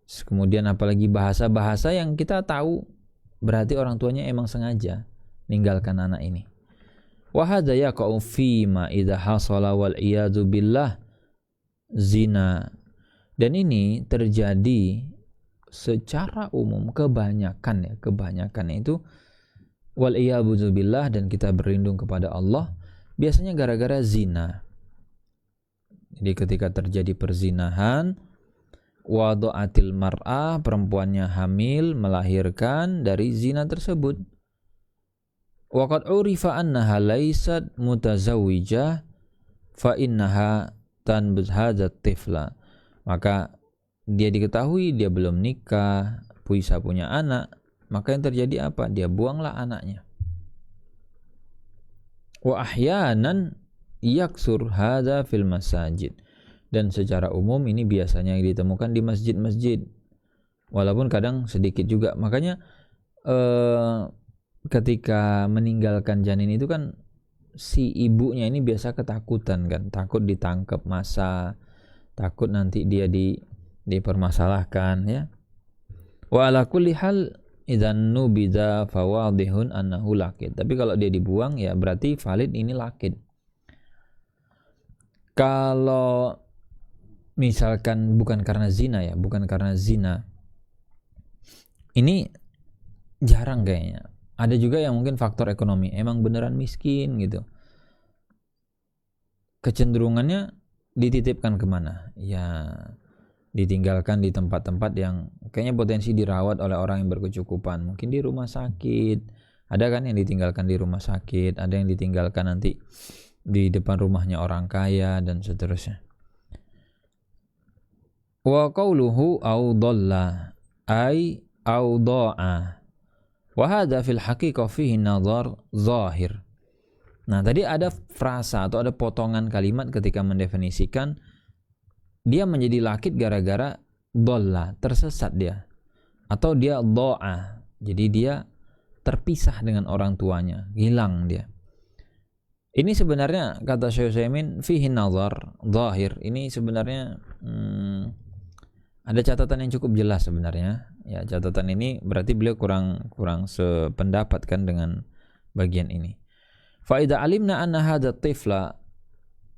Kemudian apalagi bahasa-bahasa yang kita tahu berarti orang tuanya emang sengaja ninggalkan anak ini. Wa hadza yaqa'u fi ma idza hasala wal iyadu billah zina. Dan ini terjadi secara umum, kebanyakan itu wal iyadu billah, dan kita berlindung kepada Allah, biasanya gara-gara zina. Jadi ketika terjadi perzinahan, wada'atil mar'ah, perempuannya hamil, melahirkan dari zina tersebut. Waqad urifa annaha laysat mutazawwijah fa innaha tanbuz hadzat tifla. Maka dia diketahui dia belum nikah, bisa punya anak, maka yang terjadi apa? Dia buanglah anaknya. Wa ahyanan yaksur hadza fil masajid. Dan secara umum ini biasanya ditemukan di masjid-masjid. Walaupun kadang sedikit juga. Makanya ketika meninggalkan janin itu kan si ibunya ini biasa ketakutan kan. Takut ditangkap massa, takut nanti dia dipermasalahkan ya. Wa ala kulli hal idzan nubidza fawadihun annahu laqid. Tapi kalau dia dibuang ya berarti valid ini laqid. Kalau misalkan bukan karena zina ya, ini jarang kayaknya. Ada juga yang mungkin faktor ekonomi, emang beneran miskin gitu. Kecenderungannya dititipkan kemana? Ya ditinggalkan di tempat-tempat yang kayaknya potensi dirawat oleh orang yang berkecukupan. Mungkin di rumah sakit. Ada kan yang ditinggalkan di rumah sakit, ada yang ditinggalkan nanti di depan rumahnya orang kaya dan seterusnya. Wa qawluhu awdalla ay awda'a. Wa hadha fil haqiqah fihi nazar zahir. Nah, tadi ada frasa atau ada potongan kalimat ketika mendefinisikan dia menjadi lakit gara-gara dhalla, tersesat dia. Atau dia dha'a. Jadi dia terpisah dengan orang tuanya, hilang dia. Ini sebenarnya kata Syekh Utsaimin fihi nazar zahir. Ini sebenarnya ada catatan yang cukup jelas sebenarnya. Ya, catatan ini berarti beliau kurang sependapat kan dengan bagian ini. Fa idza alimna anna hadza tifla,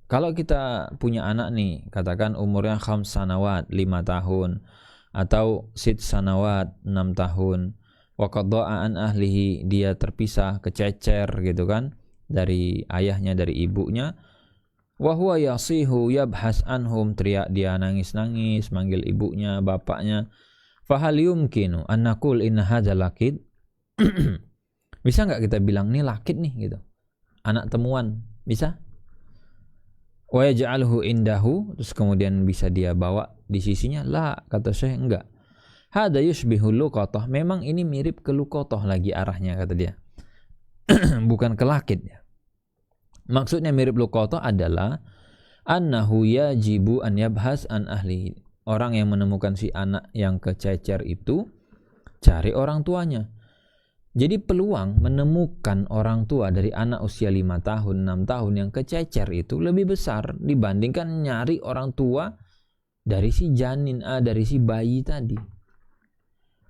kalau kita punya anak nih, katakan umurnya 5 sanawat, 5 tahun, atau 6 sanawat, 6 tahun, wa qadda'a an ahlihi, dia terpisah, kececer gitu kan, dari ayahnya, dari ibunya, wa huwa yasihu yabhas anhum, teriak dia, nangis-nangis, manggil ibunya, bapaknya. Fahal yumkinu an naqul inna hadza lakid? Bisa enggak kita bilang ini lakid nih gitu, anak temuan, bisa? Wa yaj'alhu indahu, terus kemudian bisa dia bawa di sisinya? La, kata Syekh, enggak. Hada yushbihu luqatah, memang ini mirip ke luqatah lagi arahnya, kata dia. Bukan ke lakid ya. Maksudnya mirip luqatah adalah annahu yajibu an yabhas an ahli. Orang yang menemukan si anak yang kececer itu cari orang tuanya. Jadi peluang menemukan orang tua dari anak usia 5 tahun, 6 tahun yang kececer itu lebih besar dibandingkan nyari orang tua dari si janin, dari si bayi tadi.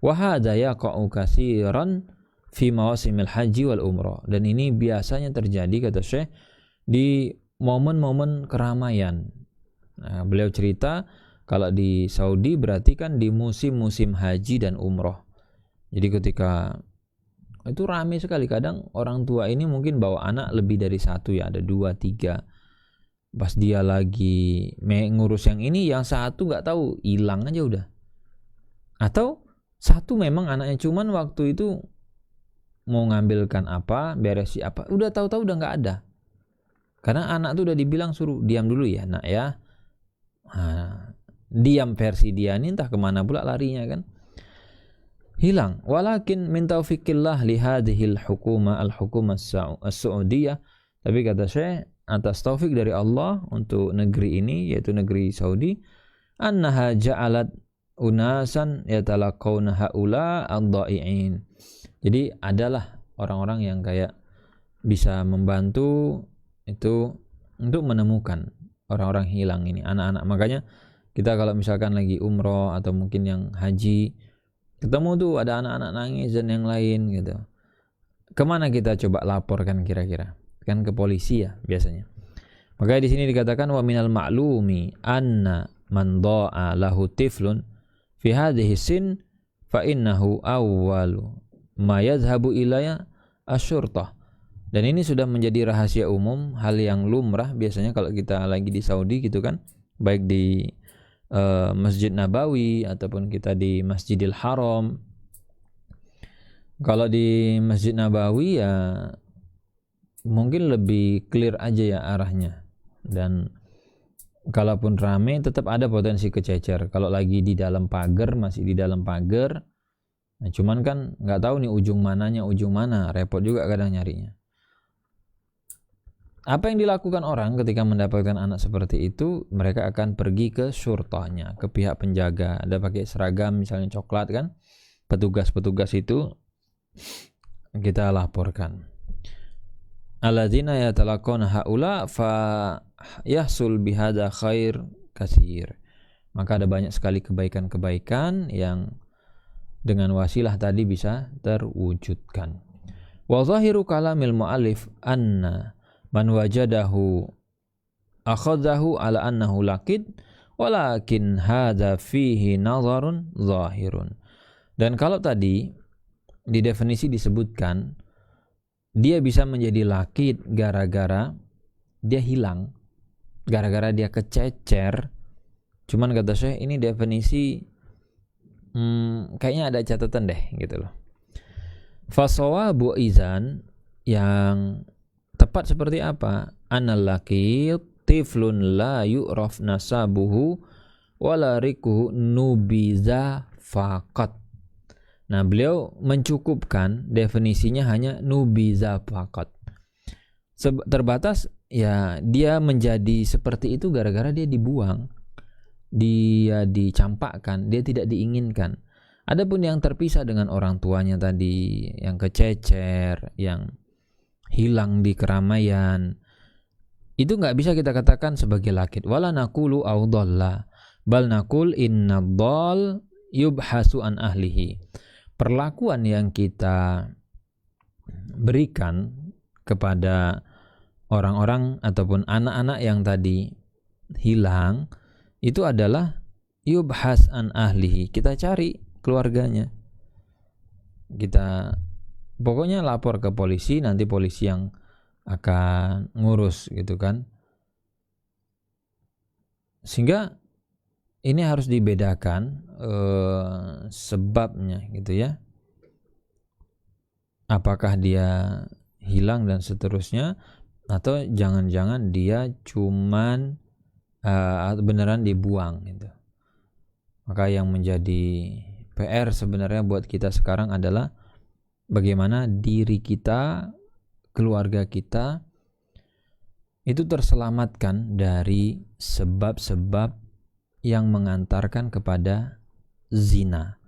Wa hadza yaqa'u katsiran fi mawasimil haji wal umrah. Dan ini biasanya terjadi, kata Syekh, di momen-momen keramaian. Nah, beliau cerita kalau di Saudi berarti kan di musim-musim haji dan umrah. Jadi ketika itu ramai sekali, kadang orang tua ini mungkin bawa anak lebih dari satu ya, ada 2, 3. Pas dia lagi ngurus yang ini, yang satu nggak tahu, hilang aja udah. Atau satu memang anaknya, cuman waktu itu mau ngambilkan apa, beresi apa, udah tahu-tahu udah nggak ada. Karena anak tuh udah dibilang suruh diam dulu ya nak ya. Nah, diam versi dia ini entah kemana pula larinya kan. Hilang. Walakin min taufiqillah li hadhil hukuma al-hukuma as-Saudiyah. Tapi kata Syekh, atas taufik dari Allah untuk negeri ini, yaitu negeri Saudi, annaha ja'alat unasan yatalaqawna haula ad-dha'i'in. Jadi adalah orang-orang yang kayak bisa membantu itu untuk menemukan orang-orang hilang ini, anak-anak. Makanya kita kalau misalkan lagi umroh atau mungkin yang haji, ketemu tuh ada anak-anak nangis dan yang lain gitu, kemana kita coba laporkan kira-kira? Kan ke polisi ya biasanya. Makanya di sini dikatakan wa minal ma'lumi anna man dha'a lahu tiflun fi hadhihi sin fa innahu awwalu ma yadhhabu ilayya asyurtah. Dan ini sudah menjadi rahasia umum, hal yang lumrah biasanya kalau kita lagi di Saudi gitu kan, baik di Masjid Nabawi ataupun kita di Masjidil Haram. Kalau di Masjid Nabawi ya mungkin lebih clear aja ya arahnya, dan kalaupun ramai tetap ada potensi kececer. Kalau lagi di dalam pagar, masih di dalam pagar, nah cuman kan nggak tahu nih ujung mananya ujung mana, repot juga kadang nyarinya. Apa yang dilakukan orang ketika mendapatkan anak seperti itu? Mereka akan pergi ke syurtahnya, ke pihak penjaga. Ada pakai seragam misalnya coklat kan, petugas-petugas itu kita laporkan. Alladzina yatalaqawna haula fa yahsul bihadza khair katsir. Maka ada banyak sekali kebaikan-kebaikan yang dengan wasilah tadi bisa terwujudkan. Wa zahiru kalamil muallif anna man wajadahu akhadhahu ala annahu laqid walakin hadza fihi nazarun zahirun. Dan kalau tadi di definisi disebutkan dia bisa menjadi laqid gara-gara dia hilang, gara-gara dia kececer. Cuman kata Syekh ini definisi kayaknya ada catatan deh gitu loh. Fasawabu izan, yang tepat seperti apa? Anal laqid tiflun la yu'raf nasabuhu wala rikuhu nubiza faqat. Nah, beliau mencukupkan definisinya hanya nubiza faqat. Terbatas ya, dia menjadi seperti itu gara-gara dia dibuang, dia dicampakkan, dia tidak diinginkan. Adapun yang terpisah dengan orang tuanya tadi, yang kececer, yang hilang di keramaian, itu nggak bisa kita katakan sebagai lakit. Wala naqulu audalla, bal naqul inna dhal yubhasu an ahlihi. Perlakuan yang kita berikan kepada orang-orang ataupun anak-anak yang tadi hilang itu adalah yubhas an ahlihi. Kita cari keluarganya, kita pokoknya lapor ke polisi, nanti polisi yang akan ngurus gitu kan. Sehingga ini harus dibedakan sebabnya gitu ya, apakah dia hilang dan seterusnya, atau jangan-jangan dia cuman beneran dibuang gitu. Maka yang menjadi PR sebenarnya buat kita sekarang adalah bagaimana diri kita, keluarga kita itu terselamatkan dari sebab-sebab yang mengantarkan kepada zina.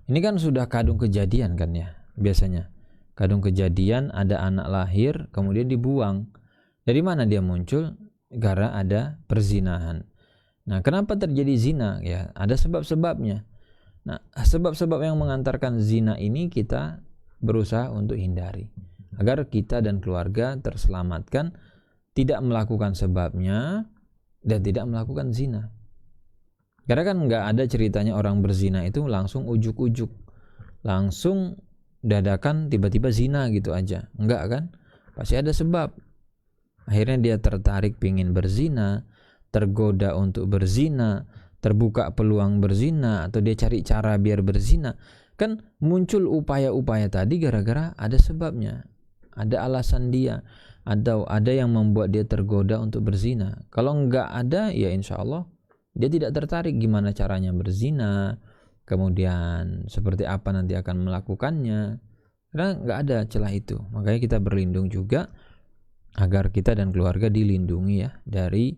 Ini kan sudah kadung kejadian kan ya, biasanya kadung kejadian ada anak lahir kemudian dibuang. Dari mana dia muncul? Gara ada perzinahan. Nah, kenapa terjadi zina? Ya, ada sebab-sebabnya. Nah, sebab-sebab yang mengantarkan zina ini kita berusaha untuk hindari agar kita dan keluarga terselamatkan, tidak melakukan sebabnya dan tidak melakukan zina. Karena kan nggak ada ceritanya orang berzina itu langsung ujuk-ujuk, langsung dadakan tiba-tiba zina gitu aja. Enggak kan? Pasti ada sebab. Akhirnya dia tertarik pingin berzina, tergoda untuk berzina, terbuka peluang berzina, atau dia cari cara biar berzina. Kan muncul upaya-upaya tadi gara-gara ada sebabnya, ada alasan dia, atau ada yang membuat dia tergoda untuk berzina. Kalau enggak ada, ya insya Allah dia tidak tertarik gimana caranya berzina, kemudian seperti apa nanti akan melakukannya, karena enggak ada celah itu. Makanya kita berlindung juga agar kita dan keluarga dilindungi ya dari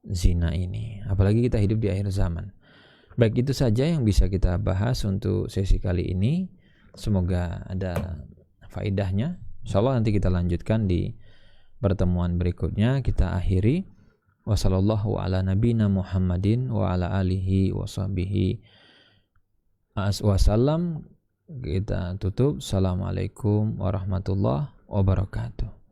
zina ini, apalagi kita hidup di akhir zaman. Baik, itu saja yang bisa kita bahas untuk sesi kali ini. Semoga ada faedahnya. Insyaallah nanti kita lanjutkan di pertemuan berikutnya. Kita akhiri. Wassallallahu ala nabiyina Muhammadin wa ala alihi washabbihi wasallam. Kita tutup. Assalamualaikum warahmatullahi wabarakatuh.